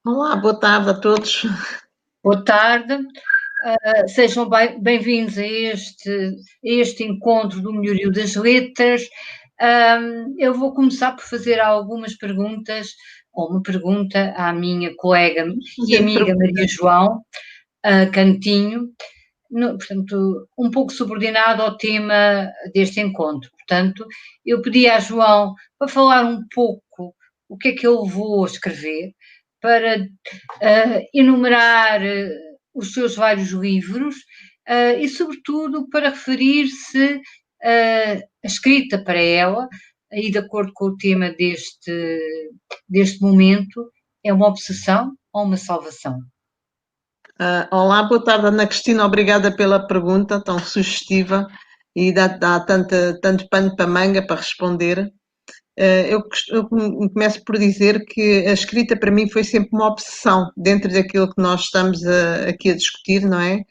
Olá, boa tarde a todos. Boa tarde, sejam bem-vindos a este encontro do Melhorio das Letras. Eu vou começar por fazer algumas perguntas, ou uma pergunta à minha colega e amiga Maria João Cantinho, portanto, um pouco subordinado ao tema deste encontro. Portanto, eu pedi à João para falar um pouco o que é que eu vou escrever, para enumerar os seus vários livros e, sobretudo, para referir-se a escrita para ela, e de acordo com o tema deste momento, é uma obsessão ou uma salvação? Olá, boa tarde, Ana Cristina. Obrigada pela pergunta tão sugestiva e dá tanto pano para manga para responder. Eu começo por dizer que a escrita para mim foi sempre uma obsessão dentro daquilo que nós estamos aqui a discutir, não é?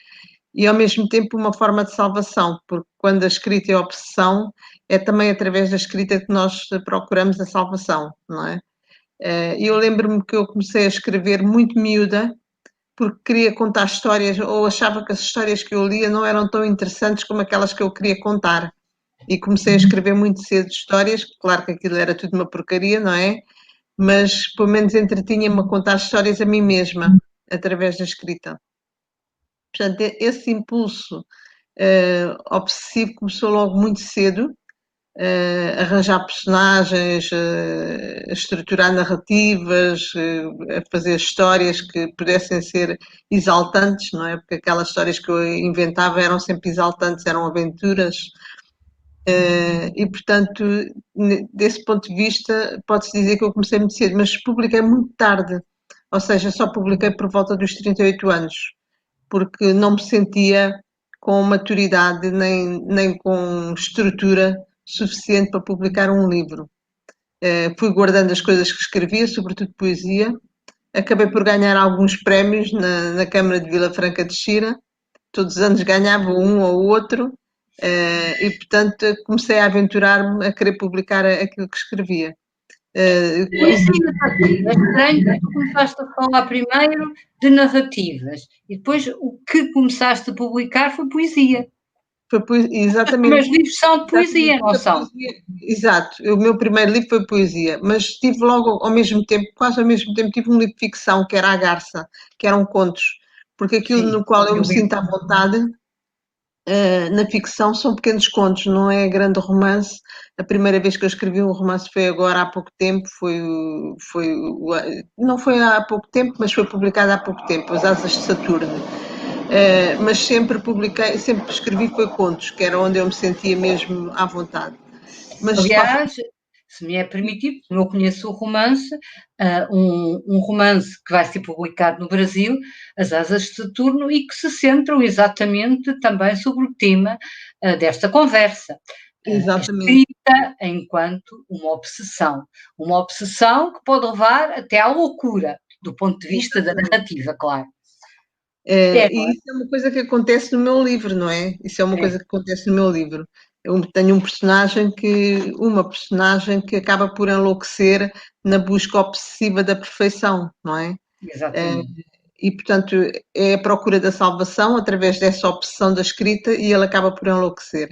E ao mesmo tempo uma forma de salvação, porque quando a escrita é obsessão, é também através da escrita que nós procuramos a salvação, não é? Eu lembro-me que eu comecei a escrever muito miúda, porque queria contar histórias, ou achava que as histórias que eu lia não eram tão interessantes como aquelas que eu queria contar. E comecei a escrever muito cedo histórias, claro que aquilo era tudo uma porcaria, não é? Mas pelo menos entretinha-me a contar histórias a mim mesma, através da escrita. Portanto, esse impulso obsessivo começou logo muito cedo, arranjar personagens, a estruturar narrativas, a fazer histórias que pudessem ser exaltantes, não é? Porque aquelas histórias que eu inventava eram sempre exaltantes, eram aventuras. E, portanto, desse ponto de vista, pode-se dizer que eu comecei muito cedo, mas publiquei muito tarde, ou seja, só publiquei por volta dos 38 anos, porque não me sentia com maturidade nem com estrutura suficiente para publicar um livro. Fui guardando as coisas que escrevia, sobretudo poesia. Acabei por ganhar alguns prémios na Câmara de Vila Franca de Xira. Todos os anos ganhava um ou outro. E, portanto, comecei a aventurar-me a querer publicar aquilo que escrevia. Isso ainda está aqui. É estranho que tu começaste a falar primeiro de narrativas e depois o que começaste a publicar foi poesia. Exatamente. Os livros são de poesia, não são? Exato, o meu primeiro livro foi poesia, mas tive logo ao mesmo tempo, quase ao mesmo tempo, tive um livro de ficção que era A Garça, que eram contos, porque aquilo no qual eu me sinto à vontade na ficção são pequenos contos, não é grande romance. A primeira vez que eu escrevi um romance foi agora há pouco tempo, não foi há pouco tempo, mas foi publicado há pouco tempo, As Asas de Saturno. Mas sempre sempre escrevi foi contos, que era onde eu me sentia mesmo à vontade. Mas aliás, se me é permitido, como eu conheço o romance, um romance que vai ser publicado no Brasil, As Asas de Saturno, e que se centram exatamente também sobre o tema desta conversa. A escrita enquanto uma obsessão que pode levar até à loucura, do ponto de vista da narrativa, claro. E isso é uma coisa que acontece no meu livro, não é? Isso é uma coisa que acontece no meu livro. Eu tenho uma personagem que acaba por enlouquecer na busca obsessiva da perfeição, não é? Exatamente. E, portanto, é a procura da salvação através dessa obsessão da escrita e ele acaba por enlouquecer.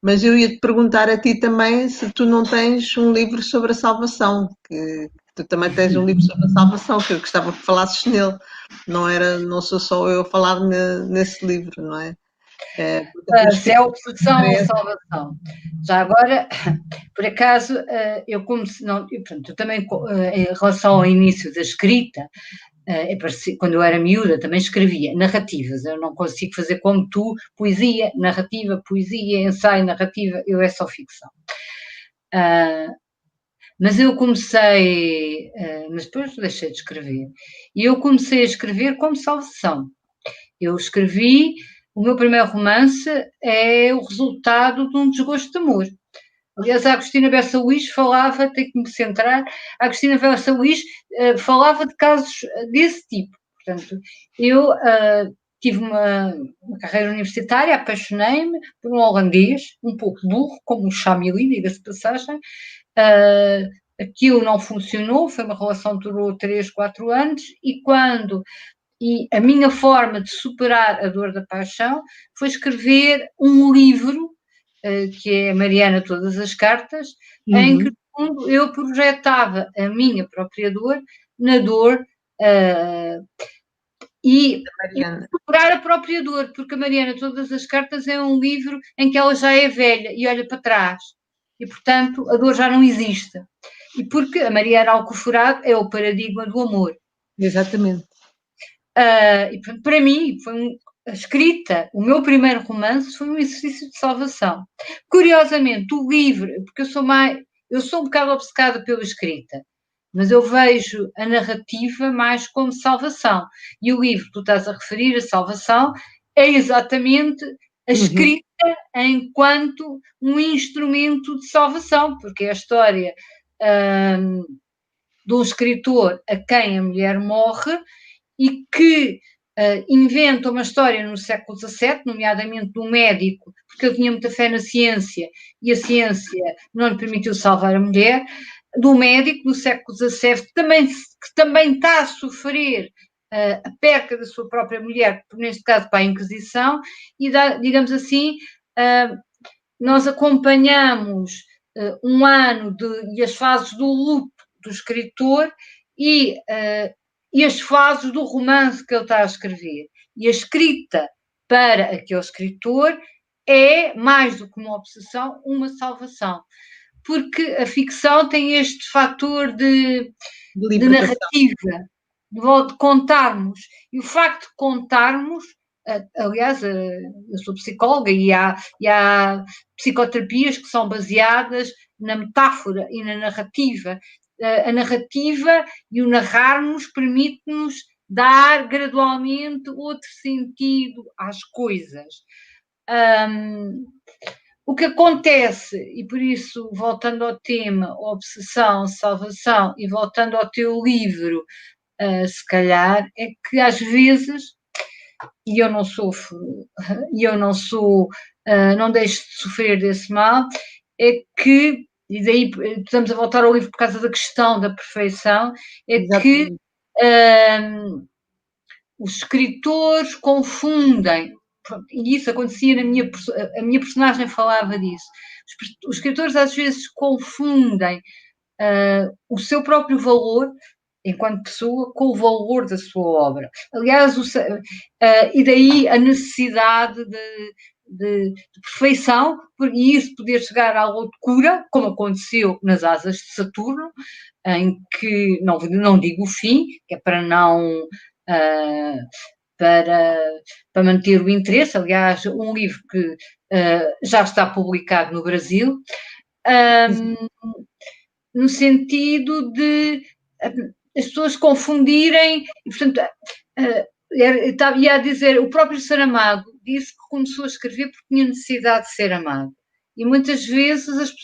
Mas eu ia te perguntar a ti também se tu não tens um livro sobre a salvação, que tu também tens um livro sobre a salvação, que eu gostava que falasses nele. Não sou só eu a falar nesse livro, não é? Se é obsessão ou salvação. Já agora, por acaso, eu como se não. Eu também, em relação ao início da escrita, quando eu era miúda, também escrevia narrativas. Eu não consigo fazer como tu, poesia, narrativa, poesia, ensaio, narrativa, eu é só ficção. Mas eu comecei, mas depois deixei de escrever. E eu comecei a escrever como salvação. Eu escrevi, o meu primeiro romance é o resultado de um desgosto de amor. Aliás, a Agostina Bessa Luís falava, tenho que me centrar, a Agostina Bessa Luís falava de casos desse tipo. Portanto, eu tive uma carreira universitária, apaixonei-me por um holandês, um pouco burro, como o Chamili, diga-se de passagem, aquilo não funcionou, foi uma relação que durou 3, 4 anos, e a minha forma de superar a dor da paixão foi escrever um livro, que é Mariana Todas as Cartas, em que, no fundo, eu projetava a minha própria dor na dor e superar a própria dor, porque a Mariana Todas as Cartas é um livro em que ela já é velha e olha para trás. E, portanto, a dor já não existe. E porque a Mariana Alcoforado é o paradigma do amor. Exatamente. E para mim, a escrita, o meu primeiro romance foi um exercício de salvação. Curiosamente, o livro, porque eu sou um bocado obcecada pela escrita, mas eu vejo a narrativa mais como salvação. E o livro que tu estás a referir, a salvação, é exatamente a escrita enquanto um instrumento de salvação, porque é a história de um escritor a quem a mulher morre e que inventa uma história no século XVII, nomeadamente de um médico, porque ele tinha muita fé na ciência e a ciência não lhe permitiu salvar a mulher, do médico no século XVII, que também está a sofrer a perca da sua própria mulher, neste caso para a Inquisição, e digamos assim, nós acompanhamos um ano e as fases do luto do escritor e as fases do romance que ele está a escrever. E a escrita para aquele escritor é, mais do que uma obsessão, uma salvação. Porque a ficção tem este fator de narrativa, de contarmos. E o facto de contarmos, aliás, eu sou psicóloga e há psicoterapias que são baseadas na metáfora e na narrativa. A narrativa e o narrarmos permite-nos dar gradualmente outro sentido às coisas. O que acontece, e por isso, voltando ao tema, obsessão, salvação, e voltando ao teu livro, se calhar, é que às vezes, e eu não sofro, não deixo de sofrer desse mal, é que, e daí estamos a voltar ao livro por causa da questão da perfeição, é Exatamente. Que os escritores confundem, e isso acontecia a minha personagem falava disso, os escritores às vezes confundem o seu próprio valor enquanto pessoa com o valor da sua obra. Aliás, e daí a necessidade de perfeição, e isso poder chegar à loucura, como aconteceu nas Asas de Saturno, em que, não digo o fim, que é para não... para manter o interesse. Aliás, um livro que já está publicado no Brasil, no sentido de as pessoas confundirem, e, portanto, ia a dizer, o próprio Saramago disse que começou a escrever porque tinha necessidade de ser amado. E muitas vezes os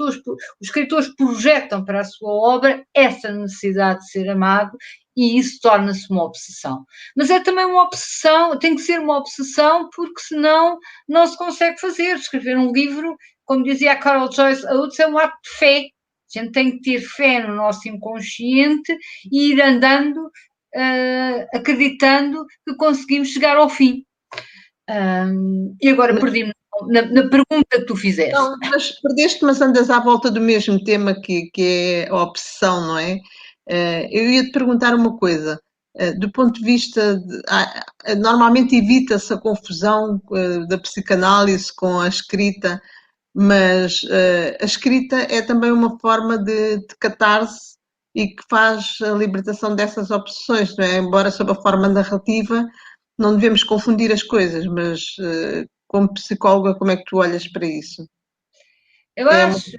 escritores projetam para a sua obra essa necessidade de ser amado e isso torna-se uma obsessão. Mas é também uma obsessão, tem que ser uma obsessão porque senão não se consegue fazer. Escrever um livro, como dizia a Carol Joyce Oates, é um ato de fé. A gente tem que ter fé no nosso inconsciente e ir andando, acreditando que conseguimos chegar ao fim. E agora perdi-me na pergunta que tu fizeste. Não, mas perdeste, mas andas à volta do mesmo tema que é a obsessão, não é? Eu ia te perguntar uma coisa. Do ponto de vista normalmente evita-se a confusão da psicanálise com a escrita, mas a escrita é também uma forma de catarse e que faz a libertação dessas obsessões, não é? Embora sob a forma narrativa, não devemos confundir as coisas, mas como psicóloga, como é que tu olhas para isso? Eu acho,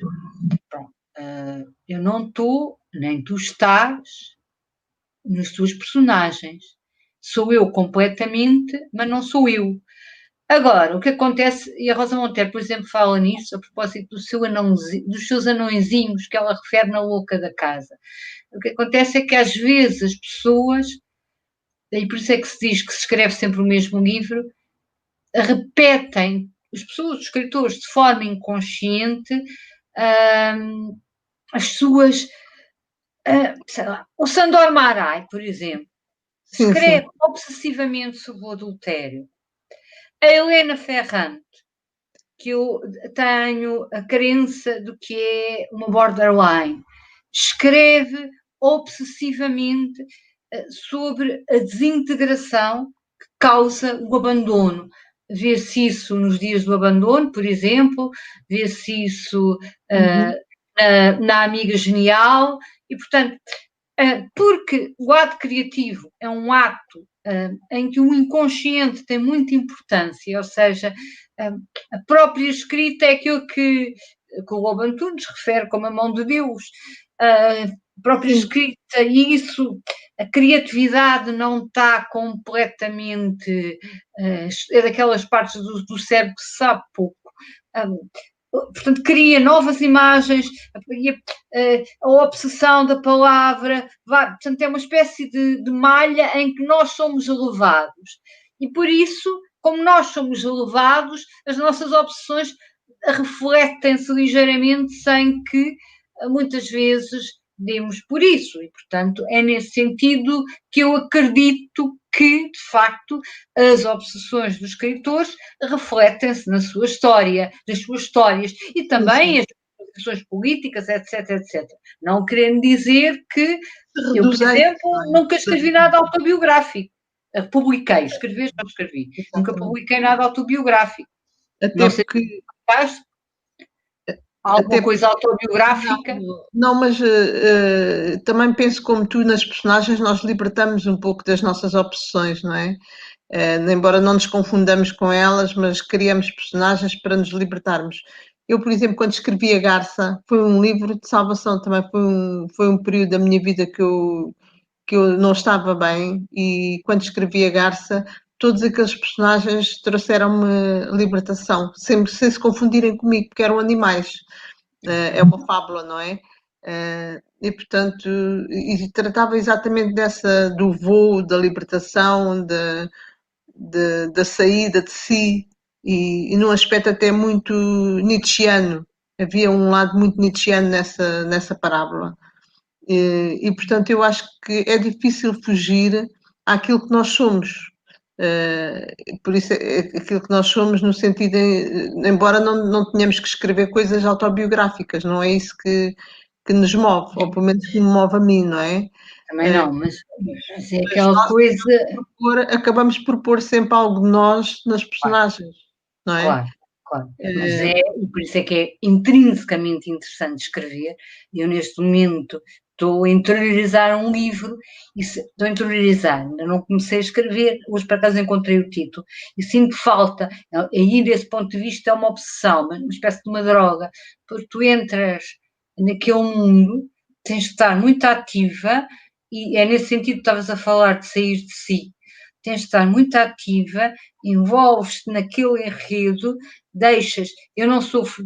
eu não estou, nem tu estás nas tuas personagens. Sou eu completamente, mas não sou eu. Agora, o que acontece, e a Rosa Monteiro, por exemplo, fala nisso, a propósito dos seus anõezinhos que ela refere na Louca da Casa. O que acontece é que às vezes as pessoas, e por isso é que se diz que se escreve sempre o mesmo livro, repetem, as pessoas, os escritores, de forma inconsciente, as suas sei lá, o Sandor Márai, por exemplo, Sim, escreve sim. obsessivamente sobre o adultério. A Helena Ferrante, que eu tenho a crença do que é uma borderline, escreve obsessivamente sobre a desintegração que causa o abandono. Vê-se isso nos dias do abandono, por exemplo, vê-se isso na Amiga Genial, e, portanto, porque o ato criativo é um ato em que o inconsciente tem muita importância, ou seja, a própria escrita é aquilo que o Lobo Antunes refere como a mão de Deus. A própria escrita, e isso, a criatividade não está completamente. É daquelas partes do cérebro que se sabe pouco. Portanto, cria novas imagens, a obsessão da palavra, portanto, é uma espécie de malha em que nós somos elevados. E por isso, como nós somos elevados, as nossas obsessões refletem-se ligeiramente sem que muitas vezes demos por isso. E, portanto, é nesse sentido que eu acredito que, de facto, as obsessões dos escritores refletem-se na sua história, nas suas histórias, e também as posições políticas, etc, etc. Não querendo dizer que eu, por exemplo, nunca escrevi nada autobiográfico. Publiquei, escrevi, já escrevi. Nunca publiquei nada autobiográfico. Até não sei porque... faz alguma coisa autobiográfica. Não, mas também penso como tu, nas personagens nós libertamos um pouco das nossas obsessões, não é? Embora não nos confundamos com elas, mas criamos personagens para nos libertarmos. Eu, por exemplo, quando escrevi A Garça, foi um livro de salvação, também foi um período da minha vida que eu não estava bem, e quando escrevi A Garça, todos aqueles personagens trouxeram-me libertação, sem se confundirem comigo, porque eram animais. É uma fábula, não é? E portanto, e tratava exatamente do voo, da libertação, da saída de si, e num aspecto até muito nietzschiano. Havia um lado muito nietzschiano nessa parábola. E portanto, eu acho que é difícil fugir àquilo que nós somos. Por isso, aquilo que nós somos, no sentido, embora não tenhamos que escrever coisas autobiográficas, não é isso que nos move, ou pelo menos que me move a mim, não é? Também não, mas é aquela coisa. Acabamos por pôr sempre algo de nós nas personagens, não é? Claro, claro. Mas por isso é que é intrinsecamente interessante escrever. Eu, neste momento, estou a interiorizar um livro, estou a interiorizar, ainda não comecei a escrever, hoje por acaso encontrei o título, e sinto falta, aí desse ponto de vista é uma obsessão, uma espécie de uma droga, porque tu entras naquele mundo, tens de estar muito ativa, e é nesse sentido que estavas a falar de sair de si, tens de estar muito ativa, envolves-te naquele enredo, deixas. Eu não sofro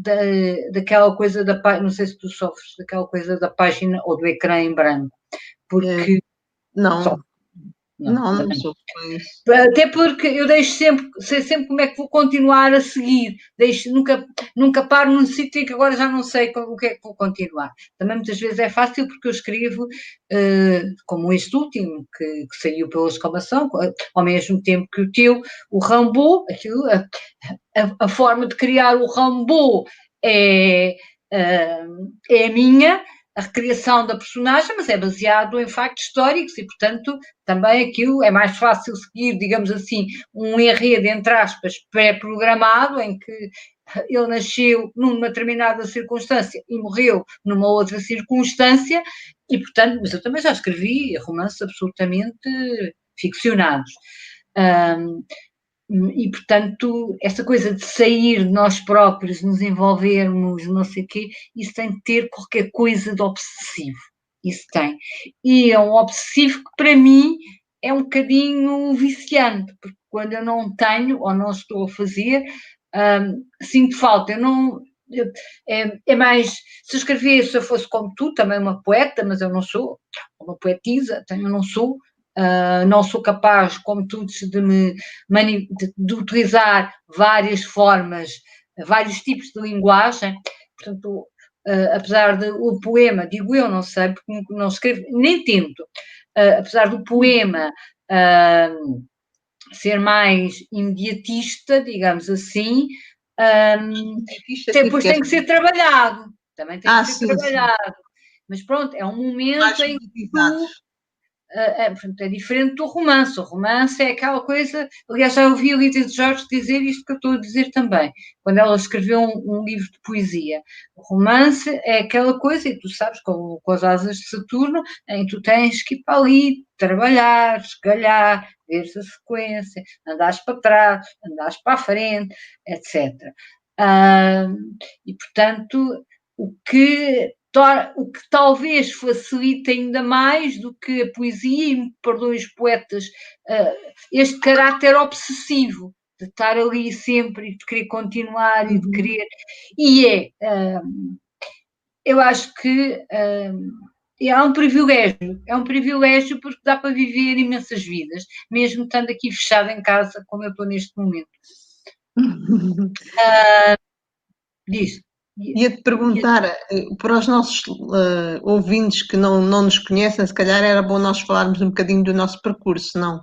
daquela coisa da página, não sei se tu sofres daquela coisa da página ou do ecrã em branco, porque. Não. Não sou isso. Até porque eu deixo sempre, sei sempre como é que vou continuar a seguir, nunca paro num sítio em que agora já não sei o que é que vou continuar. Também muitas vezes é fácil porque eu escrevo, como este último, que saiu pela exclamação, ao mesmo tempo que o teu, o Rambo, a forma de criar o Rambo é a minha, a recriação da personagem, mas é baseado em factos históricos e, portanto, também aquilo é mais fácil seguir, digamos assim, um enredo, entre aspas, pré-programado, em que ele nasceu numa determinada circunstância e morreu numa outra circunstância, e, portanto, mas eu também já escrevi romances absolutamente ficcionados. E, portanto, essa coisa de sair de nós próprios, nos envolvermos, não sei o quê, isso tem de ter qualquer coisa de obsessivo. Isso tem. E é um obsessivo que, para mim, é um bocadinho viciante, porque quando eu não tenho ou não estou a fazer, sinto falta. Eu não. É mais. Se eu escrevesse, se eu fosse como tu, também uma poeta, mas eu não sou, uma poetisa, eu não sou. Não sou capaz, como tu, de utilizar várias formas, vários tipos de linguagem. Portanto, apesar do poema, digo eu, não sei, porque não escrevo, nem tento, apesar do poema ser mais imediatista, digamos assim, depois tem que ser trabalhado, também tem que ser trabalhado. Mas pronto, é um momento em que tu portanto, é diferente do romance. O romance é aquela coisa. Aliás, já ouvi a Lídia de Jorge dizer isto que eu estou a dizer também, quando ela escreveu um livro de poesia. O romance é aquela coisa, e tu sabes, com as asas de Saturno, em que tu tens que ir para ali, trabalhar, esgalhar, ver-se a sequência, andares para trás, andares para a frente, etc. E, portanto, o que talvez facilite ainda mais do que a poesia, e me perdoem os poetas, este caráter obsessivo de estar ali sempre e de querer continuar e de querer. E eu acho que é um privilégio porque dá para viver imensas vidas, mesmo estando aqui fechada em casa, como eu estou neste momento. Diz. Ia-te perguntar, para os nossos ouvintes que não nos conhecem, se calhar era bom nós falarmos um bocadinho do nosso percurso, não?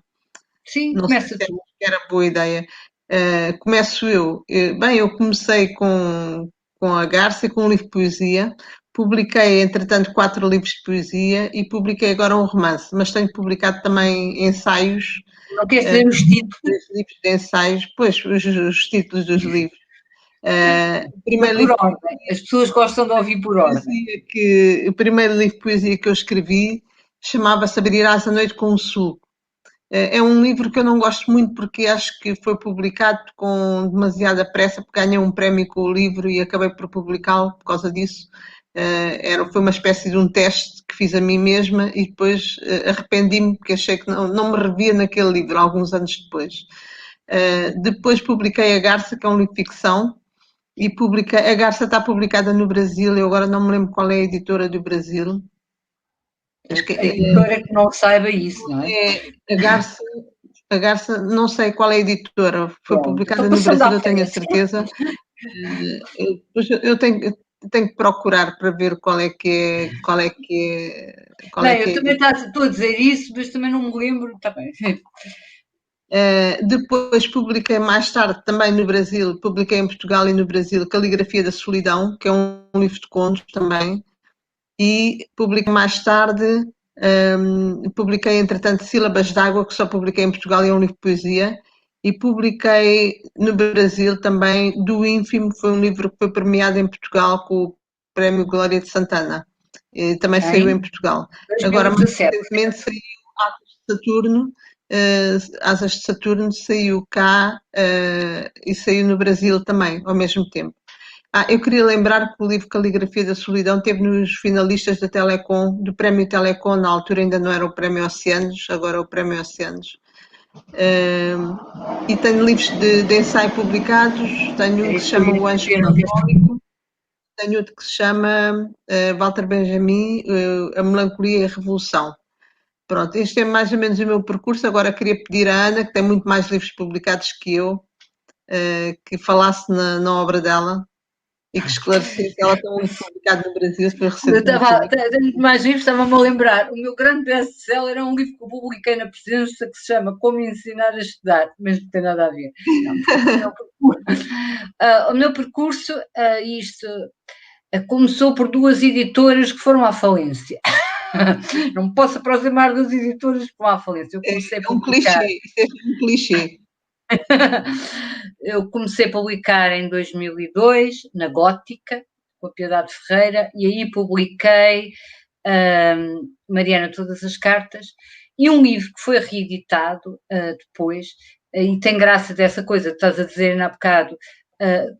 Sim, não começa sei tu. se era boa ideia. Começo eu. Bem, eu comecei com a Garça, com um livro de poesia. Publiquei, entretanto, 4 livros de poesia e publiquei agora um romance, mas tenho publicado também ensaios. Não queres dizer os títulos? Livros de ensaios, pois, os títulos dos livros. O primeiro livro por ordem. As pessoas gostam de ouvir por ordem. O primeiro livro de poesia que eu escrevi chamava-se Abrirás a Noite com um Sul. É um livro que eu não gosto muito porque acho que foi publicado com demasiada pressa, porque ganhei um prémio com o livro e acabei por publicá-lo por causa disso. Foi uma espécie de um teste que fiz a mim mesma e depois arrependi-me porque achei que não me revia naquele livro, alguns anos depois. Depois publiquei A Garça, que é um livro de ficção, e a Garça está publicada no Brasil, eu agora não me lembro qual é a editora do Brasil. Acho que a editora que não saiba isso, não é? A Garça, não sei qual é a editora, foi publicada no Brasil, eu tenho a certeza. Eu tenho que procurar para ver qual é que é. Eu também estou a dizer isso, mas também não me lembro. Está bem. Depois publiquei mais tarde, também no Brasil, publiquei em Portugal e no Brasil, Caligrafia da Solidão, que é um livro de contos também, e publiquei mais tarde, publiquei entretanto Sílabas d'Água, que só publiquei em Portugal e é um livro de poesia, e publiquei no Brasil também Do Ínfimo, foi um livro que foi premiado em Portugal com o Prémio Glória de Santana, e também saiu em Portugal. 2017. Agora, mais recentemente saiu Asas de Saturno, Asas de Saturno saiu cá e saiu no Brasil também, ao mesmo tempo. Eu queria lembrar que o livro Caligrafia da Solidão teve nos finalistas da Telecom, do Prémio Telecom, na altura ainda não era o Prémio Oceanos, agora é o Prémio Oceanos. E tenho livros de ensaio publicados, tenho um que se chama O Anjo Melancólico, tenho outro que se chama Walter Benjamin, A Melancolia e a Revolução. Pronto, este é mais ou menos o meu percurso. Agora queria pedir à Ana, que tem muito mais livros publicados que eu, que falasse na obra dela e que esclarecesse. Ela tem um livro publicado no Brasil, foi recentemente. Tenho mais livros, estava-me a lembrar. O meu grande best-seller é um livro que eu publiquei na Presença que se chama Como Ensinar a Estudar, mas não tem nada a ver. O meu percurso, isto começou por 2 editoras que foram à falência. Não me posso aproximar das editoras que foram à falência. Eu comecei a publicar. Isso é um clichê. Eu comecei a publicar em 2002, na Gótica, com a Piedade Ferreira, e aí publiquei Mariana Todas as Cartas, e um livro que foi reeditado depois, e tem graça dessa coisa, estás a dizer há bocado,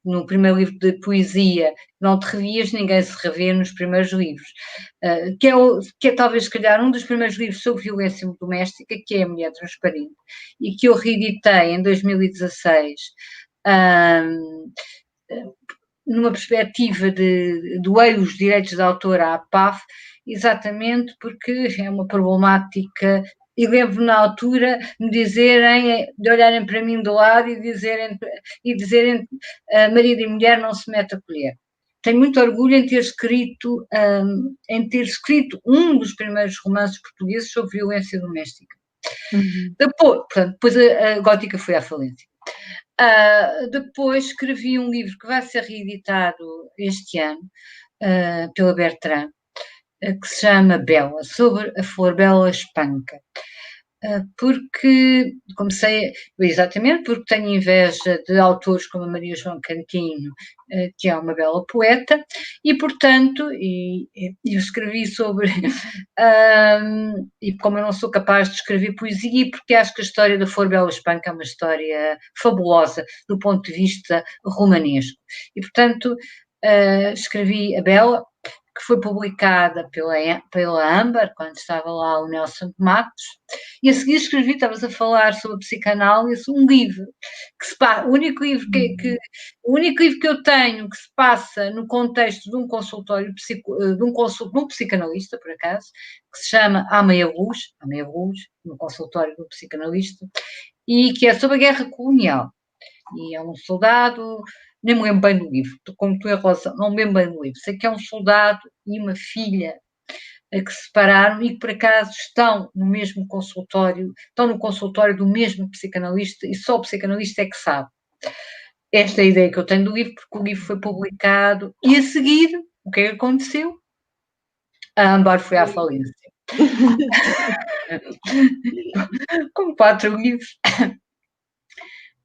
no primeiro livro de poesia, não te revias, ninguém se revê nos primeiros livros, que é talvez, se calhar, um dos primeiros livros sobre violência doméstica, que é A Mulher Transparente, e que eu reeditei em 2016, numa perspectiva de doei os direitos de autor à PAF, exatamente porque é uma problemática. E lembro na altura de olharem para mim do lado e dizerem marido e mulher não se mete a colher. tenho muito orgulho em ter escrito um dos primeiros romances portugueses sobre violência doméstica. Depois a Gótica foi à falência. Depois escrevi um livro que vai ser reeditado este ano pela Bertrand, que se chama Bela, sobre a flor Bela Espanca. Porque comecei, exatamente, porque tenho inveja de autores como a Maria João Cantinho, que é uma bela poeta, e portanto, eu escrevi sobre, e como eu não sou capaz de escrever poesia, porque acho que a história da Flor Bela Espanca é uma história fabulosa do ponto de vista romanesco. E portanto, escrevi a Bela, que foi publicada pela Âmbar, quando estava lá o Nelson Matos, e a seguir escrevi, estavas a falar sobre a psicanálise, um livro, o único livro que eu tenho que se passa no contexto de um consultório, de um psicanalista, por acaso, que se chama À Meia Luz, no consultório do psicanalista, e que é sobre a guerra colonial. E é um soldado, nem me lembro bem do livro, como tu em relação, não me lembro bem do livro, sei que é um soldado e uma filha que se separaram e que por acaso estão no mesmo consultório, estão no consultório do mesmo psicanalista e só o psicanalista é que sabe. Esta é a ideia que eu tenho do livro, porque o livro foi publicado e a seguir, o que é que aconteceu? A Âmbar foi à falência. Com 4 livros.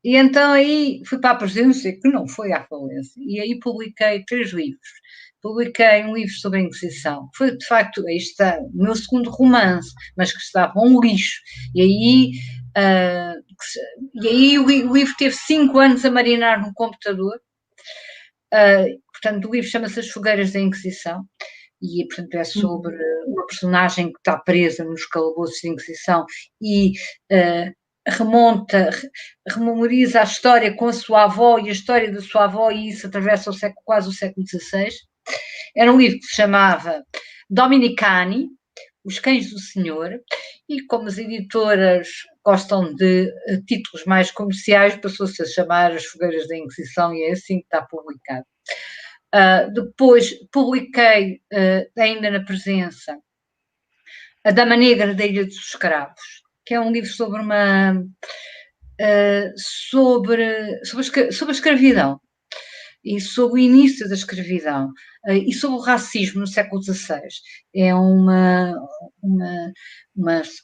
E então aí fui para a presidência, que não foi à falência, e aí publiquei 3 livros. Publiquei um livro sobre a Inquisição, que foi de facto, aí está, o meu segundo romance, mas que estava um lixo. E aí o livro teve 5 anos a marinar no computador. Portanto, o livro chama-se As Fogueiras da Inquisição, e portanto é sobre uma personagem que está presa nos calabouços da Inquisição e rememoriza a história com a sua avó e a história da sua avó, e isso atravessa quase o século XVI. Era um livro que se chamava Dominicani, Os Cães do Senhor, e como as editoras gostam de títulos mais comerciais, passou-se a chamar As Fogueiras da Inquisição, e é assim que está publicado. Depois publiquei, ainda na presença, A Dama Negra da Ilha dos Escravos, que é um livro sobre sobre a escravidão e sobre o início da escravidão e sobre o racismo no século XVI. É uma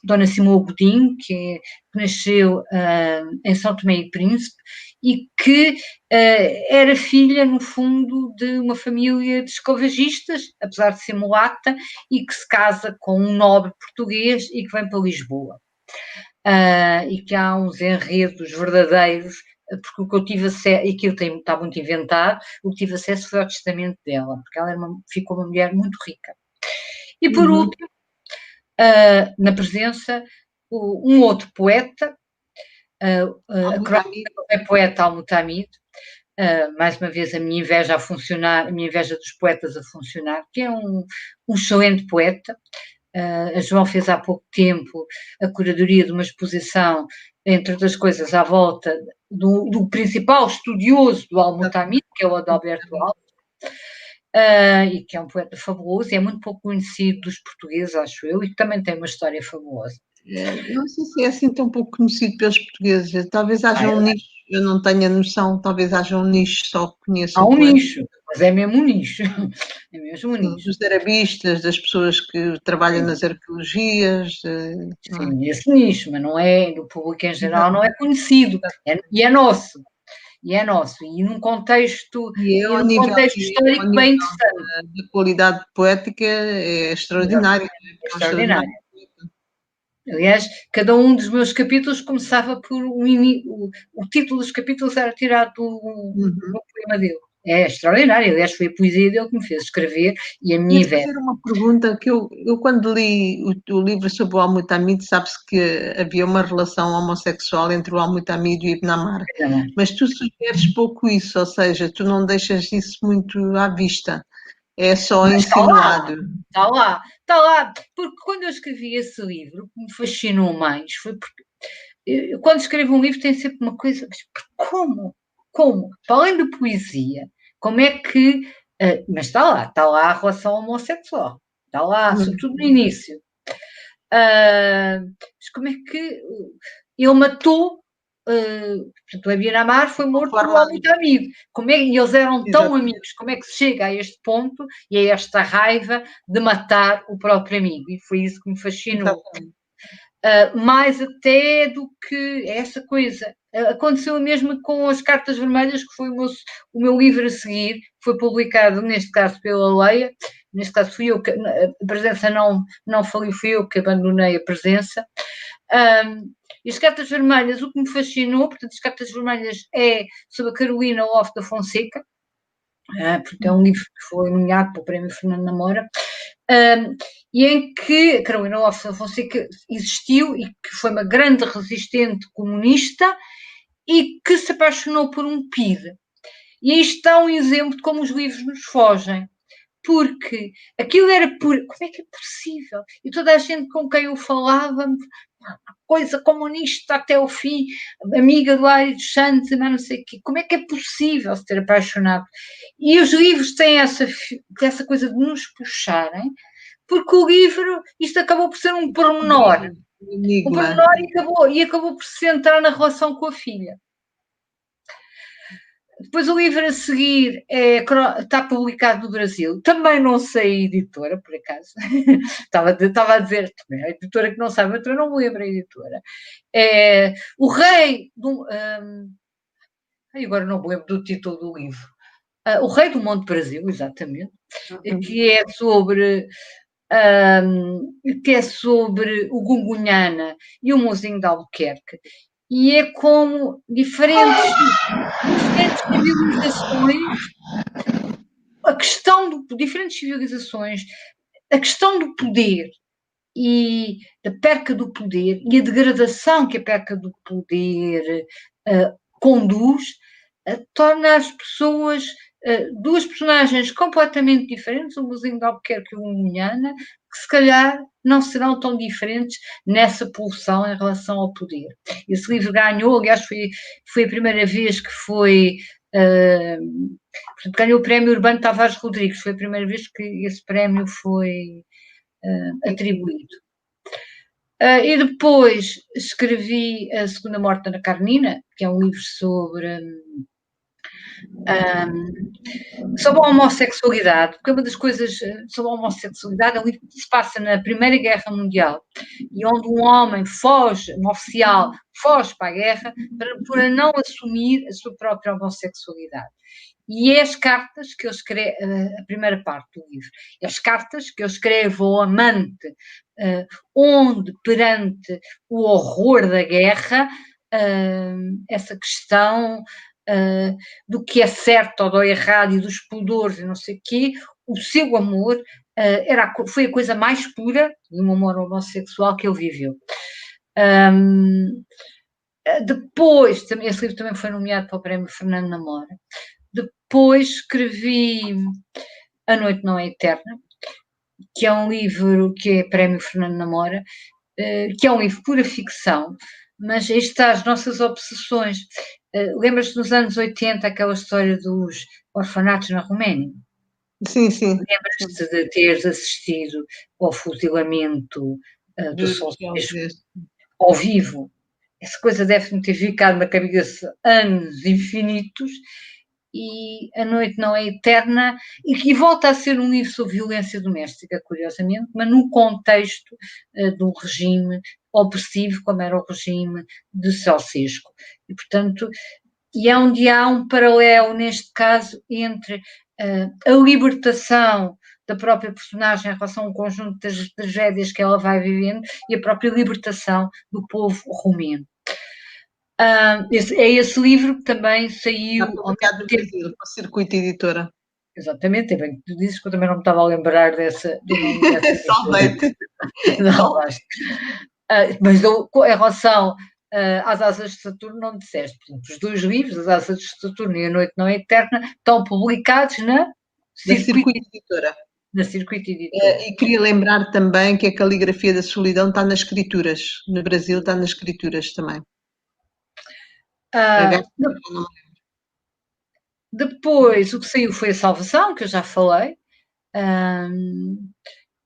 Dona Simão Godinho, que nasceu em São Tomé e Príncipe e que era filha, no fundo, de uma família de esclavagistas, apesar de ser mulata, e que se casa com um nobre português e que vem para Lisboa. E que há uns enredos verdadeiros, porque o que eu tive acesso, e aquilo está muito inventado, o que tive acesso foi ao testamento dela, porque ela ficou uma mulher muito rica. E por último, na presença, um outro poeta, a crónica do poeta Al-Mutamid, mais uma vez a minha inveja a funcionar, a minha inveja dos poetas a funcionar, que é um excelente poeta. A João fez há pouco tempo a curadoria de uma exposição, entre outras coisas, à volta do principal estudioso do Al-Mutamid, que é o Adalberto Alves, e que é um poeta fabuloso, e é muito pouco conhecido dos portugueses, acho eu, e que também tem uma história fabulosa. Não sei se é assim tão pouco conhecido pelos portugueses. Talvez haja um nicho, eu não tenho a noção, talvez haja um nicho só que conheça. Há um nicho, mas é mesmo um nicho. É mesmo um nicho. Dos arabistas, das pessoas que trabalham nas arqueologias. Sim, esse nicho, mas não é, do público em geral, não é conhecido. E é nosso. E num contexto, histórico bem interessante. De qualidade poética é extraordinária. É extraordinária. Aliás, cada um dos meus capítulos começava por o título dos capítulos era tirado do poema dele. É extraordinário. Aliás, foi a poesia dele que me fez escrever e a minha inveja. Fazer uma pergunta que eu quando li o livro sobre o Al-Mutamid, sabe-se que havia uma relação homossexual entre o Al-Mutamid e o Ibn Amar. Mas tu sugeres pouco isso, ou seja, tu não deixas isso muito à vista. É só insinuado. Está lá. Porque quando eu escrevi esse livro, o que me fascinou mais foi porque eu, quando escrevo um livro tem sempre uma coisa, como? Para além da poesia, como é que Mas está lá a relação homossexual, está lá, sobretudo no início. Mas como é que ele matou? Portanto, o Ebi Amar foi morto por um homem muito amigo. E eles eram tão amigos, como é que se chega a este ponto e a esta raiva de matar o próprio amigo? E foi isso que me fascinou. Mais até do que essa coisa. Aconteceu mesmo com as Cartas Vermelhas, que foi o meu livro a seguir, que foi publicado, neste caso, pela Leia. Neste caso fui eu que a presença não faliu, fui eu que abandonei a presença. E as Cartas Vermelhas, o que me fascinou, portanto, as Cartas Vermelhas é sobre a Carolina Lopes da Fonseca, porque é um livro que foi nomeado para o Prémio Fernando Namora, e em que a Carolina Lopes da Fonseca existiu e que foi uma grande resistente comunista e que se apaixonou por um PIDE. E aí está um exemplo de como os livros nos fogem. Porque aquilo era por. Como é que é possível? E toda a gente com quem eu falava, coisa comunista até o fim, amiga do Aires dos Santos, mas não sei o quê. Como é que é possível se ter apaixonado? E os livros têm essa coisa de nos puxarem, porque o livro, isto acabou por ser um pormenor. Um pormenor e acabou por se centrar na relação com a filha. Depois o livro a seguir está publicado no Brasil. Também não sei a editora, por acaso. estava a dizer, também a editora que não sabe, mas eu não me lembro a editora. O Rei do... agora não me lembro do título do livro. O Rei do Monte Brasil, exatamente. Que é sobre... que é sobre o Gungunhana e o Mozinho de Albuquerque. E é como diferentes civilizações, diferentes civilizações, a questão do poder e da perca do poder e a degradação que a perca do poder conduz, torna as pessoas, duas personagens completamente diferentes, o Mozinho de Albuquerque e o Gungunhana, que se calhar não serão tão diferentes nessa pulsão em relação ao poder. Esse livro ganhou, aliás, foi a primeira vez que foi... ganhou o prémio Urbano Tavares Rodrigues, foi a primeira vez que esse prémio foi atribuído. E depois escrevi A Segunda Morte da Ana Karenina, que é um livro sobre a homossexualidade, porque uma das coisas sobre a homossexualidade é um livro que se passa na Primeira Guerra Mundial e onde um homem foge, um oficial, foge para a guerra por não assumir a sua própria homossexualidade. E é as cartas que eu escrevo, a primeira parte do livro, é as cartas que eu escrevo ao amante, onde perante o horror da guerra, essa questão do que é certo ou do errado e dos pudores e não sei o quê, o seu amor foi a coisa mais pura de um amor homossexual que ele viveu. Depois, esse livro também foi nomeado para o Prémio Fernando Namora. Depois escrevi A Noite Não É Eterna, que é um livro que é Prémio Fernando Namora, que é um livro pura ficção, mas aí está as nossas obsessões. Lembras-te nos anos 80 aquela história dos orfanatos na Roménia? Sim, sim. Lembras-te de teres assistido ao fuzilamento do Ceausescu ao vivo? Essa coisa deve-me ter ficado na cabeça anos infinitos. E A Noite Não É Eterna, e que volta a ser um livro sobre violência doméstica, curiosamente, mas num contexto de um regime opressivo, como era o regime de Ceausescu. E, portanto, é onde há um paralelo, neste caso, entre a libertação da própria personagem em relação a um conjunto de tragédias que ela vai vivendo e a própria libertação do povo romeno. É esse livro que também saiu ao mesmo tempo com a Circuito Editora. Exatamente, é bem que tu dizes que eu também não me estava a lembrar do nome dessa Salvei-te. Não, mas em relação às Asas de Saturno não disseste. Portanto, os dois livros, As Asas de Saturno e A Noite Não É Eterna, estão publicados na Circuito Editora. Na Circuito Editora. E queria lembrar também que a Caligrafia da Solidão está nas Escrituras. No Brasil está nas Escrituras também. Depois, o que saiu foi A Salvação, que eu já falei,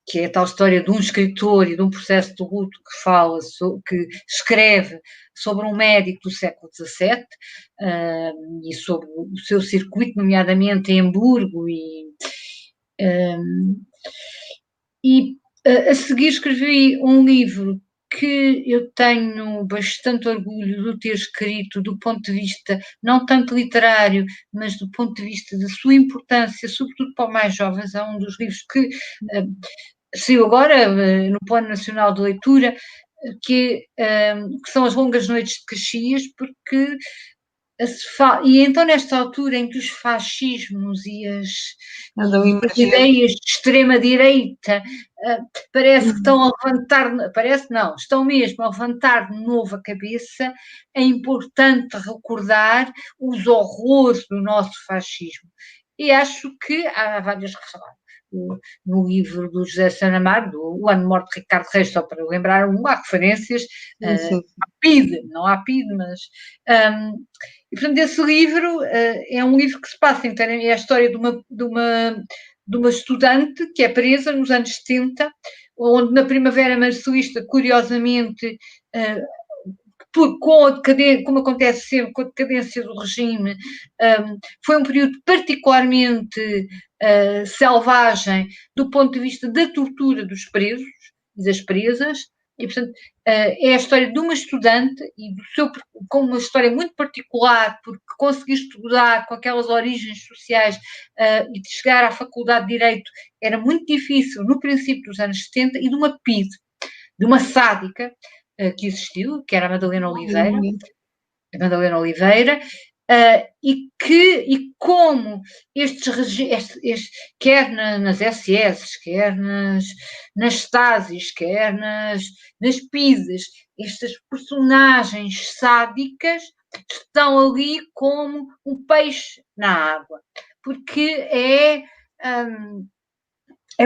que é a tal história de um escritor e de um processo de luto que fala, que escreve sobre um médico do século XVII e sobre o seu circuito, nomeadamente em Hamburgo e a seguir escrevi um livro que eu tenho bastante orgulho de ter escrito do ponto de vista não tanto literário, mas do ponto de vista da sua importância, sobretudo para os mais jovens. É um dos livros que saiu agora no Plano Nacional de Leitura, que são As Longas Noites de Caxias, porque e então, nesta altura em que os fascismos e as ideias de extrema-direita parece que estão a levantar, parece não, estão mesmo a levantar de novo a cabeça, é importante recordar os horrores do nosso fascismo. E acho que há várias no livro do José Sanamar, do O Ano Morto de Ricardo Reis, só para lembrar, há referências à PIDE, não há PIDE, mas e, portanto, esse livro é um livro que se passa inteiramente, é a história de uma estudante que é presa nos anos 70, onde na Primavera Marcelista, curiosamente, como acontece sempre com a decadência do regime, foi um período particularmente selvagem do ponto de vista da tortura dos presos e das presas, e, portanto, é a história de uma estudante e com uma história muito particular, porque conseguir estudar com aquelas origens sociais e de chegar à Faculdade de Direito era muito difícil no princípio dos anos 70, e de uma PIDE, de uma sádica que existiu, que era a Madalena Oliveira, e como quer nas SS, quer nas Stasis, quer nas PIDES, estas personagens sádicas estão ali como um peixe na água, porque é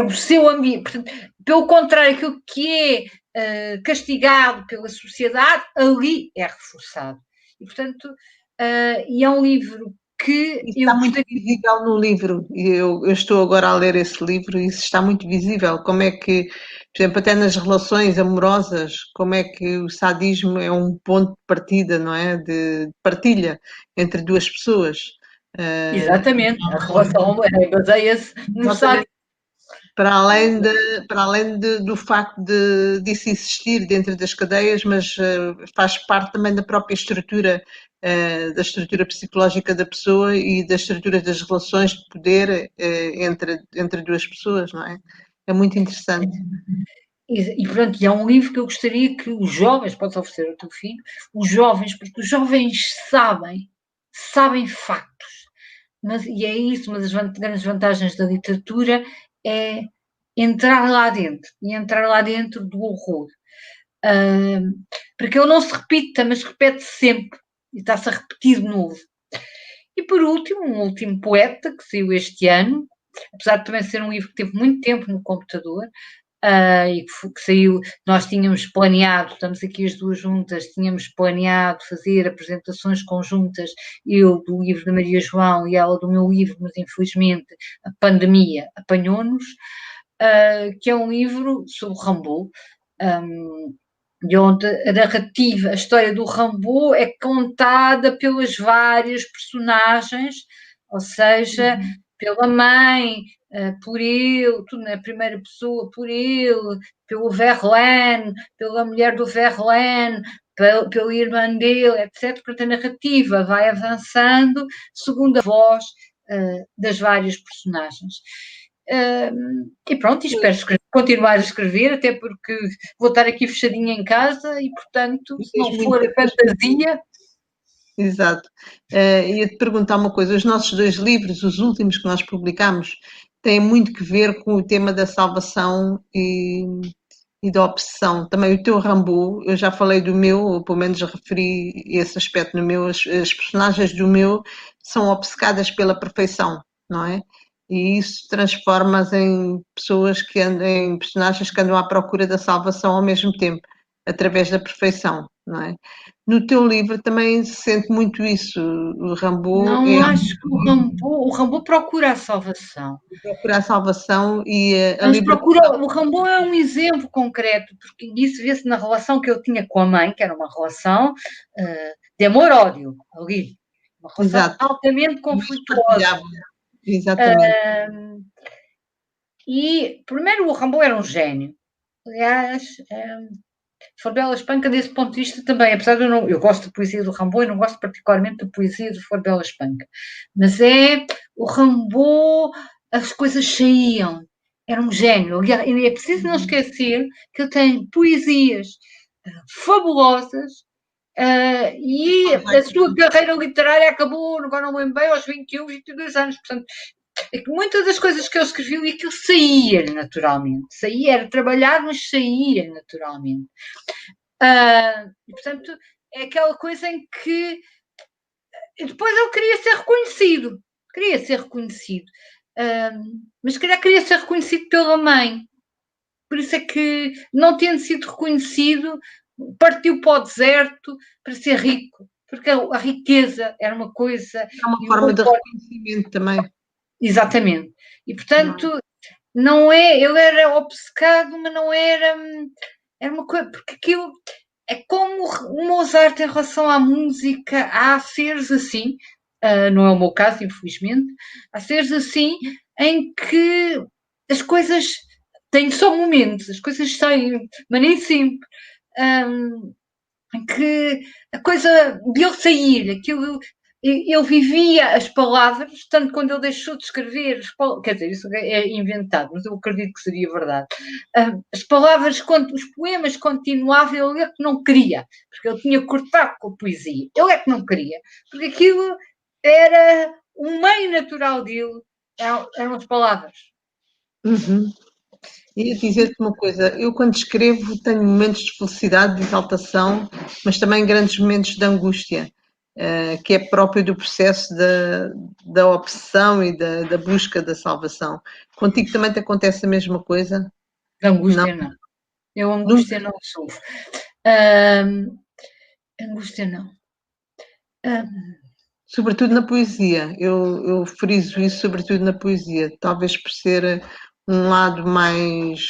o seu ambiente. Portanto, pelo contrário, aquilo que é castigado pela sociedade, ali é reforçado. E, portanto, e é um livro que isso está muito visível no livro. Eu estou agora a ler esse livro e isso está muito visível. Como é que, por exemplo, até nas relações amorosas, como é que o sadismo é um ponto de partida, não é? De partilha entre duas pessoas. Exatamente, a relação baseia-se no sadismo. Para além do facto disso existir dentro das cadeias, mas faz parte também da própria estrutura, da estrutura psicológica da pessoa e da estrutura das relações de poder entre duas pessoas, não é? É muito interessante. E pronto, é um livro que eu gostaria que os jovens, podes oferecer ao teu filho, os jovens, porque os jovens sabem factos, e é isso, uma das grandes vantagens da literatura é entrar lá dentro, e entrar lá dentro do horror. Porque ele não se repita, mas repete-se sempre, e está-se a repetir de novo. E por último, um último poeta, que saiu este ano, apesar de também ser um livro que teve muito tempo no computador, e que saiu, nós tínhamos planeado, estamos aqui as duas juntas, tínhamos planeado fazer apresentações conjuntas, eu do livro da Maria João e ela do meu livro, mas infelizmente a pandemia apanhou-nos, que é um livro sobre Rimbaud, de onde a narrativa, a história do Rimbaud é contada pelas várias personagens, ou seja, pela mãe, por ele, tudo na primeira pessoa, por ele, pelo Verlaine, pela mulher do Verlaine, pelo irmão dele, etc. Portanto, a narrativa vai avançando segundo a voz das várias personagens. E pronto, espero continuar a escrever, até porque vou estar aqui fechadinha em casa e, portanto, se não for a fantasia... Exato. Ia-te perguntar uma coisa, os nossos dois livros, os últimos que nós publicamos, têm muito que ver com o tema da salvação e da obsessão. Também o teu Rimbaud, eu já falei do meu, ou pelo menos referi esse aspecto no meu, as personagens do meu são obcecadas pela perfeição, não é? E isso transforma-as em pessoas em personagens que andam à procura da salvação ao mesmo tempo, através da perfeição. não é? No teu livro também se sente muito isso. O Rambo Não é acho que o Rambo procura a salvação. procurar salvação e a Mas libertação. procura, o Rambo é um exemplo concreto, porque isso vê-se na relação que ele tinha com a mãe, que era uma relação de amor-ódio, ali. Uma relação Exato. altamente Mas conflituosa. partilhava. Exatamente. E, primeiro, o Rambo era um gênio. Aliás, Forbela Espanca, desse ponto de vista, também, apesar de eu gosto da poesia do Rambo e não gosto particularmente da poesia do Forbela Espanca, mas o Rambo, as coisas saíam, era um gênio. E é preciso não esquecer que ele tem poesias fabulosas e a sua carreira literária acabou, agora não me lembro bem, aos 21, 22 anos, portanto, é que muitas das coisas que ele escreveu e aquilo saía naturalmente, saía, era trabalhado, mas saía naturalmente. E, portanto, é aquela coisa em que depois ele queria ser reconhecido, mas se calhar queria ser reconhecido pela mãe. Por isso é que, não tendo sido reconhecido, partiu para o deserto para ser rico, porque a riqueza era uma coisa É uma e o forma de conforto. reconhecimento também. Exatamente. E, Não é? portanto, não é, ele era obcecado, mas não era, era uma coisa, porque aquilo é como o Mozart em relação à música, há seres assim, não é o meu caso, infelizmente, há seres assim em que as coisas têm só momentos, as coisas saem, mas nem sempre. Em que a coisa de ele sair, aquilo, ele vivia as palavras, tanto quando ele deixou de escrever, quer dizer, isso é inventado, mas eu acredito que seria verdade. As palavras, os poemas continuavam, ele é que não queria, porque ele tinha cortado com a poesia. Ele é que não queria, porque aquilo era o meio natural dele, eram as palavras. Uhum. Ia dizer-te uma coisa, eu quando escrevo tenho momentos de felicidade, de exaltação, mas também grandes momentos de angústia, que é próprio do processo da obsessão e da busca da salvação. Contigo também te acontece a mesma coisa? Não? Angústia não. Eu Nunca? angústia não sofro. Um, angústia não. Sobretudo na poesia, eu friso isso sobretudo na poesia, talvez por ser um lado mais.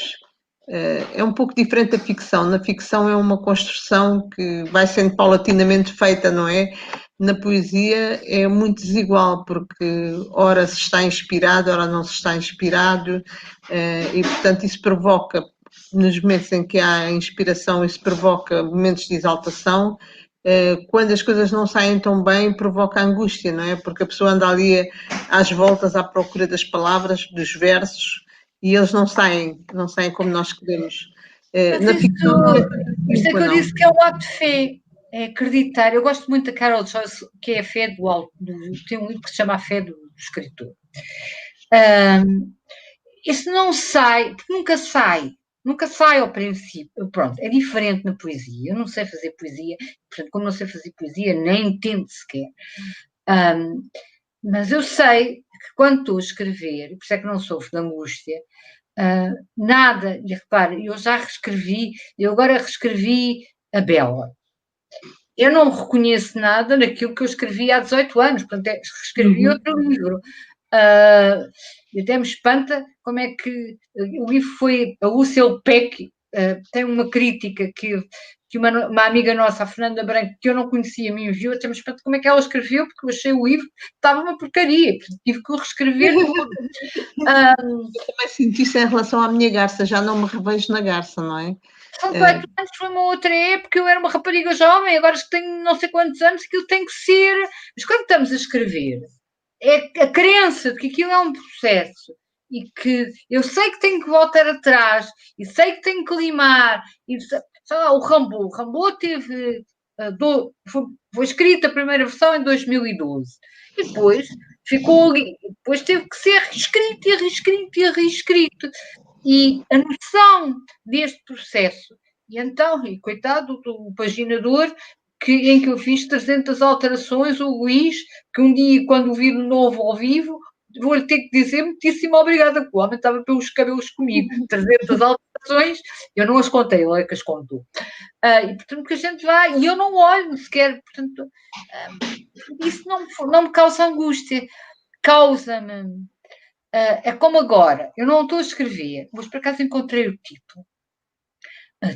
É um pouco diferente da ficção. Na ficção é uma construção que vai sendo paulatinamente feita, não é? Na poesia é muito desigual, porque ora se está inspirado, ora não se está inspirado, e portanto isso provoca, nos momentos em que há inspiração, isso provoca momentos de exaltação. Quando as coisas não saem tão bem, provoca angústia, não é? Porque a pessoa anda ali às voltas à procura das palavras, dos versos, e eles não saem como nós queremos. Mas Na ficção não é por isso é assim, que eu não. disse que é um ato de fé, é acreditar. Eu gosto muito da Carol Joyce, que é a fé tem um livro que se chama A Fé do Escritor. Isso não sai, porque nunca sai ao princípio. Pronto, é diferente na poesia. Eu não sei fazer poesia, portanto, como não sei fazer poesia, nem entendo sequer. Mas eu sei que quando estou a escrever, por isso é que não sofro de angústia, nada, e repare, eu já reescrevi, eu agora reescrevi a Bela. Eu não reconheço nada naquilo que eu escrevi há 18 anos, portanto, reescrevi outro livro. E até me espanta como é que o livro foi. A Lúcia Peck tem uma crítica que uma amiga nossa, a Fernanda Branco, que eu não conhecia, me enviou, até me espanta como é que ela escreveu, porque eu achei o livro, estava uma porcaria, tive que o reescrever tudo. Eu também sinto isso em relação à minha garça, já não me revejo na garça, não é? São 18 anos, foi uma outra época, eu era uma rapariga jovem, agora que tenho não sei quantos anos, aquilo tem que ser. Mas quando estamos a escrever, é a crença de que aquilo é um processo e que eu sei que tenho que voltar atrás e sei que tenho que limar. E, sei lá, o Rambo teve. Foi escrita a primeira versão em 2012 e depois ficou ali. Depois teve que ser reescrito e reescrito e reescrito. E a noção deste processo, e então, e coitado do paginador, em que eu fiz 300 alterações, o Luís, que um dia, quando o vi de novo ao vivo, vou-lhe ter que dizer muitíssimo obrigada, porque o homem estava pelos cabelos comigo, 300 alterações, eu não as contei, ele é que as contou. E, portanto, que a gente vai, e eu não olho sequer, portanto, isso não me causa angústia, causa-me, é como agora, eu não estou a escrever, mas por acaso encontrei o título,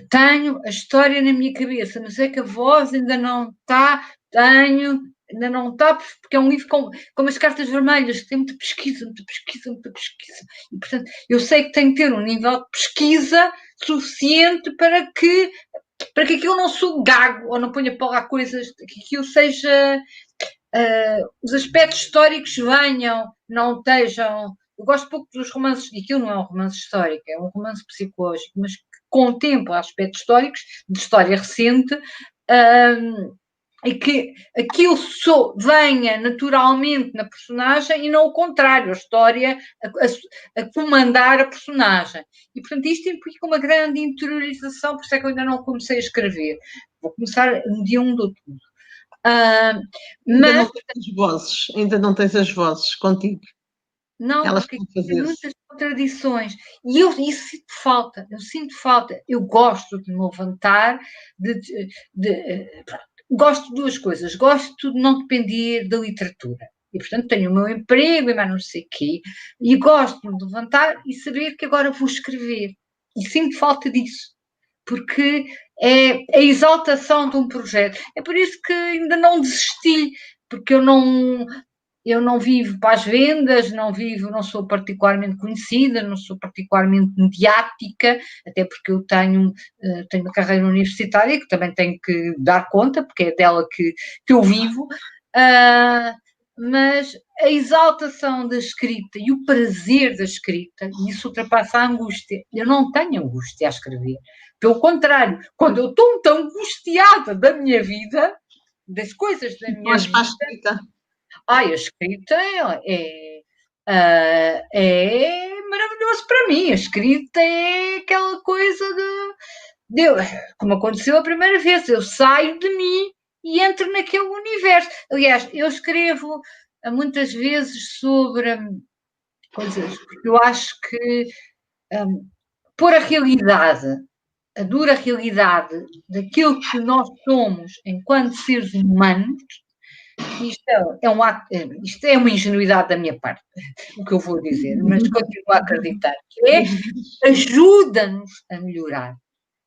tenho a história na minha cabeça, mas é que a voz ainda não está, ainda não está, porque é um livro com as cartas vermelhas, que tem muita pesquisa, muita pesquisa, muita pesquisa. E, portanto, eu sei que tenho que ter um nível de pesquisa suficiente para que aquilo não sou gago, ou não ponha para lá coisas, que aquilo seja, os aspectos históricos venham, não estejam... Eu gosto pouco dos romances, e aquilo não é um romance histórico, é um romance psicológico, mas que contempla aspectos históricos, de história recente, e que aquilo venha naturalmente na personagem e não o contrário, a história a comandar a personagem. E, portanto, isto implica uma grande interiorização, por isso é que eu ainda não comecei a escrever. Vou começar no dia 1 de outubro. Ainda não tens as vozes, ainda não tens as vozes contigo. Não, Elas porque fazer tem muitas contradições. E eu sinto falta. Eu gosto de me levantar, gosto de duas coisas. Gosto de não depender da literatura. E, portanto, tenho o meu emprego e mais não sei o quê. E gosto de me levantar e saber que agora vou escrever. E sinto falta disso. Porque é a exaltação de um projeto. É por isso que ainda não desisti. Porque eu não vivo para as vendas, não sou particularmente conhecida, não sou particularmente mediática, até porque eu tenho uma carreira universitária que também tenho que dar conta, porque é dela que eu vivo, mas a exaltação da escrita e o prazer da escrita, isso ultrapassa a angústia. Eu não tenho angústia a escrever. Pelo contrário, quando eu estou tão angustiada da minha vida, das coisas da minha vida... a escrita é maravilhoso para mim. A escrita é aquela coisa como aconteceu a primeira vez, eu saio de mim e entro naquele universo. Aliás, eu escrevo muitas vezes sobre coisas, porque eu acho que pôr a dura realidade daquilo que nós somos enquanto seres humanos, isto é uma ingenuidade da minha parte, o que eu vou dizer, mas continuo a acreditar que ajuda-nos a melhorar,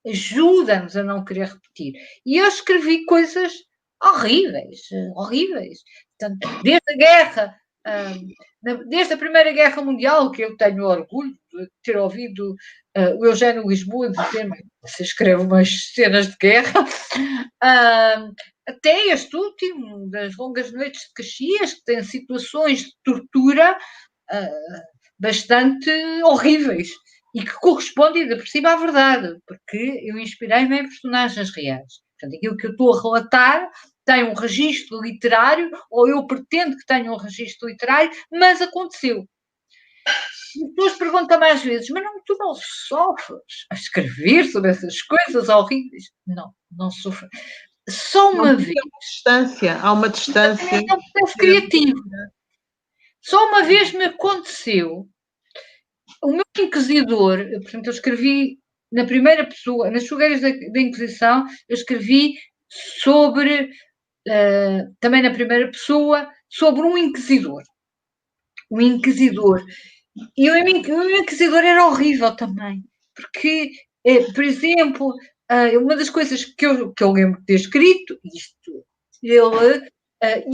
ajuda-nos a não querer repetir. E eu escrevi coisas horríveis. Portanto, desde a Primeira Guerra Mundial, que eu tenho orgulho de ter ouvido o Eugénio Lisboa dizer: você escreve umas cenas de guerra, até este último, das Longas Noites de Caxias, que tem situações de tortura bastante horríveis e que correspondem ainda por cima à verdade, porque eu inspirei-me em personagens reais. Portanto, aquilo que eu estou a relatar tem um registro literário, ou eu pretendo que tenha um registro literário, mas aconteceu. E depois perguntam mais vezes, mas tu não sofres a escrever sobre essas coisas horríveis? Não sofro. Só uma vez. Há uma distância. É um processo criativo. Só uma vez me aconteceu. O meu inquisidor, portanto, eu escrevi na primeira pessoa, nas fogueiras da Inquisição, eu escrevi sobre, também na primeira pessoa, sobre um inquisidor. Um inquisidor. E o inquisidor era horrível também, porque, por exemplo, uma das coisas que eu lembro de ter escrito, ele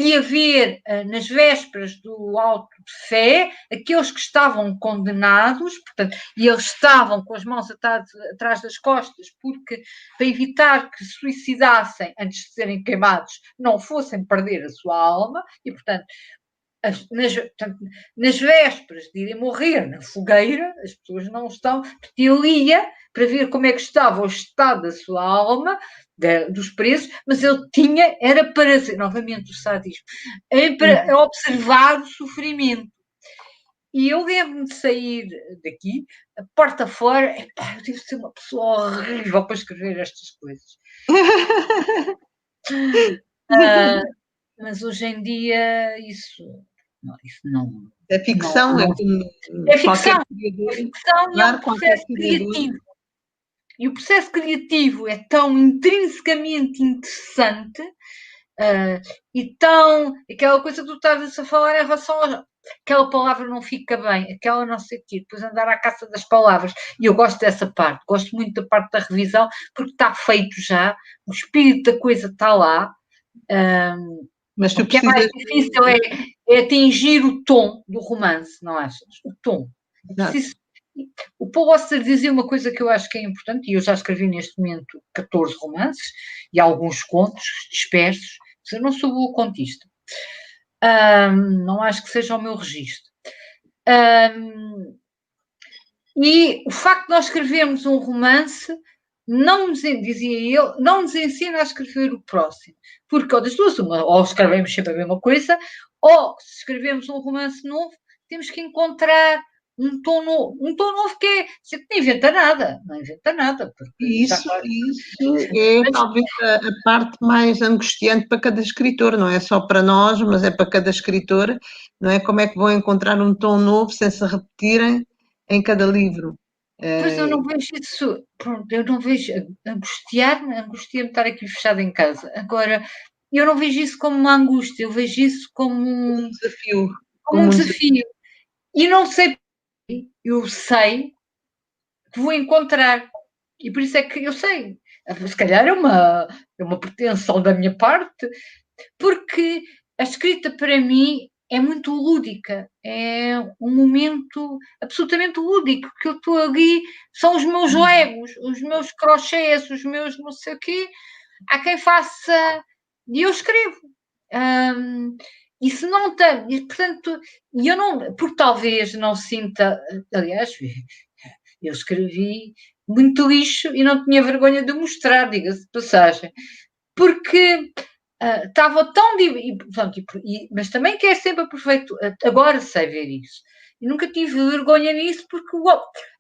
ia ver nas vésperas do auto de fé aqueles que estavam condenados, portanto, e eles estavam com as mãos atrás das costas, porque para evitar que se suicidassem antes de serem queimados, não fossem perder a sua alma, e portanto, nas vésperas de irem morrer na fogueira, as pessoas não estão. Ele ia para ver como é que estava o estado da sua alma, dos presos, mas ele era para, novamente o sadismo, para observar o sofrimento. E eu lembro-me de sair daqui, a porta fora, eu tive de ser uma pessoa horrível para escrever estas coisas. Mas hoje em dia isso Não, isso não. É ficção, não, é não. como É qualquer ficção, criador, é ficção e é um claro, qualquer processo criador. criativo. E o processo criativo é tão intrinsecamente interessante e tão. Aquela coisa que tu estás a falar em relação a. Aquela palavra não fica bem, aquela não sei o quê, depois andar à caça das palavras. E eu gosto dessa parte, gosto muito da parte da revisão, porque está feito já, o espírito da coisa está lá. Mas tu O que é mais precisas. difícil é atingir o tom do romance, não achas? O tom. É preciso. O Paul Auster dizia uma coisa que eu acho que é importante, e eu já escrevi neste momento 14 romances e alguns contos dispersos, mas eu não sou boa contista. Não acho que seja o meu registro. E o facto de nós escrevermos um romance não nos, dizia ele, não nos ensina a escrever o próximo. Porque, ou das duas, ou escrevemos sempre a mesma coisa, ou se escrevemos um romance novo, temos que encontrar um tom novo que é, você não inventa nada. E isso é talvez a parte mais angustiante para cada escritor, não é só para nós, mas é para cada escritor, não é? Como é que vão encontrar um tom novo sem se repetirem em cada livro? Pois eu não vejo isso, pronto, eu não vejo angustia-me estar aqui fechada em casa. Agora, eu não vejo isso como uma angústia, eu vejo isso Um desafio. como um desafio. E não sei, eu sei que vou encontrar. E por isso é que eu sei. Se calhar é uma pretensão da minha parte, porque a escrita para mim é muito lúdica, é um momento absolutamente lúdico, que eu estou ali, são os meus legos, os meus crochês, os meus não sei o quê, há quem faça, e eu escrevo. E se não tem, e, portanto, eu não, porque talvez não sinta, aliás, eu escrevi muito lixo e não tinha vergonha de mostrar, diga-se de passagem, porque estava tão. Mas também quer sempre aproveito. Agora sei ver isso. E nunca tive vergonha nisso, porque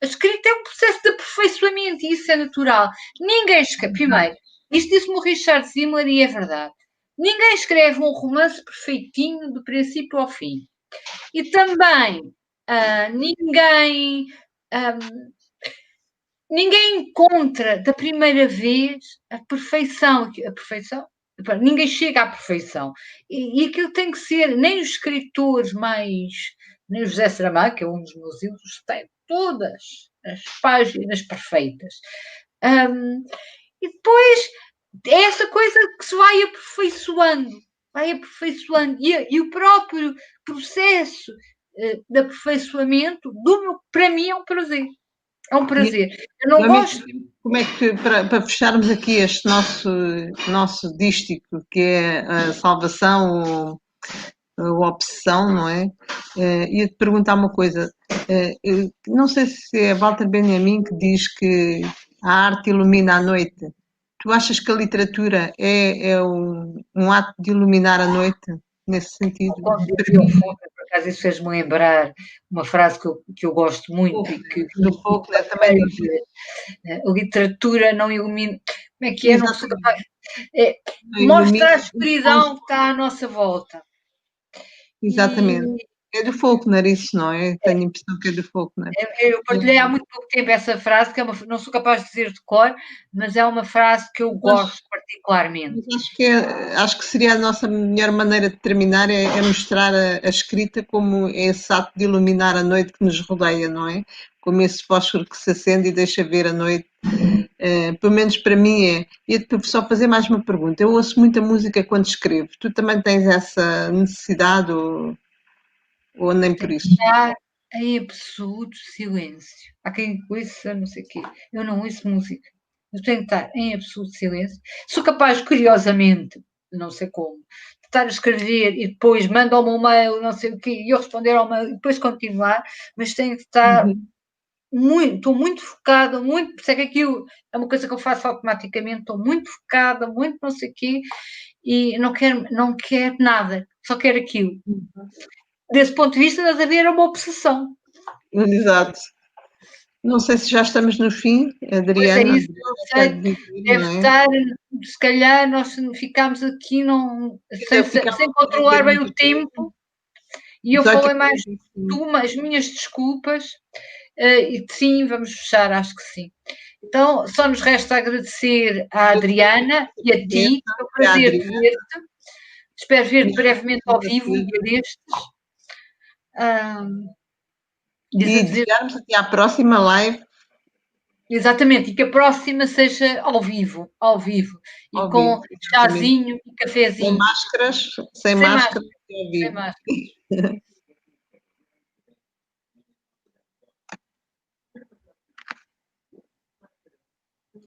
a escrita é um processo de aperfeiçoamento e isso é natural. Ninguém escreve. Primeiro, isto disse-me o Richard Zimler e é verdade. Ninguém escreve um romance perfeitinho do princípio ao fim. E também ninguém. Ninguém encontra da primeira vez a perfeição. Ninguém chega à perfeição. E aquilo tem que ser, nem os escritores mais, nem o José Saramago, que é um dos meus ídolos, tem todas as páginas perfeitas. E depois é essa coisa que se vai aperfeiçoando. E o próprio processo de aperfeiçoamento, para mim, é um prazer. É um prazer. Eu não gosto. Como é que, para fecharmos aqui este nosso dístico, que é a salvação ou a obsessão, não é? Ia-te perguntar uma coisa. Não sei se é Walter Benjamin que diz que a arte ilumina a noite. Tu achas que a literatura é um ato de iluminar a noite, nesse sentido? Por acaso isso fez-me lembrar uma frase que eu gosto muito e que do Faulkner também a literatura não ilumina. Como é que é? Não sou capaz. Mostra a escuridão que está à nossa volta. Exatamente. É do Faulkner isso, não é? Tenho a impressão que é do Faulkner. Eu partilhei há muito pouco tempo essa frase, que não sou capaz de dizer de cor, mas é uma frase que eu gosto particularmente. Acho que seria a nossa melhor maneira de terminar, é mostrar a escrita como esse ato de iluminar a noite que nos rodeia, não é? Como esse fósforo que se acende e deixa ver a noite. Pelo menos para mim é. E só fazer mais uma pergunta. Eu ouço muita música quando escrevo. Tu também tens essa necessidade ou nem por isso? Estar em absoluto silêncio. Há quem ouça, não sei o quê. Eu não ouço música. Eu tenho que estar em absoluto silêncio. Sou capaz, curiosamente, não sei como, de estar a escrever e depois mando-me um mail, não sei o quê, e eu responder ao mail e depois continuar, mas tenho que estar estou muito focada, muito, por isso é que aquilo é uma coisa que eu faço automaticamente, estou muito focada, muito não sei o quê, e não quero nada, só quero aquilo. Desse ponto de vista, deve haver uma obsessão. Exato. Não sei se já estamos no fim, Adriana. Pois é isso, não sei, deve estar, se calhar nós ficámos aqui sem controlar bem o tempo. E eu 18 falei e mais 45. as minhas desculpas, e sim, vamos fechar, acho que sim. Então, só nos resta agradecer à Adriana e a ti, foi um prazer te ver-te. Espero ver-te brevemente ao vivo, um dia destes. E desejarmos até à próxima live. Exatamente, e que a próxima seja ao vivo, e ao com vivo, chazinho e cafezinho. sem máscaras, sem máscaras. Sem máscaras.